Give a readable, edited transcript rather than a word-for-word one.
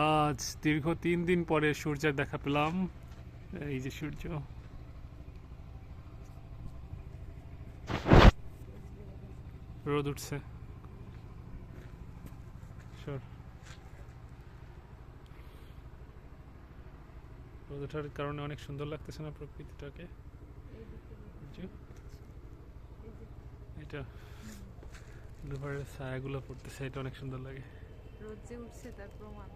আজ দীর্ঘ 3 দিন পরে সূর্যের দেখা পেলাম। এই যে সূর্য, রোদ উঠছে। রোদ ওঠার কারণে অনেক সুন্দর লাগতেছে না প্রকৃতিটাকে? এটা দুপুরের ছায়াগুলো পড়তেছে, এটা অনেক সুন্দর লাগে। রোদ যে উঠছে তার প্রমাণ।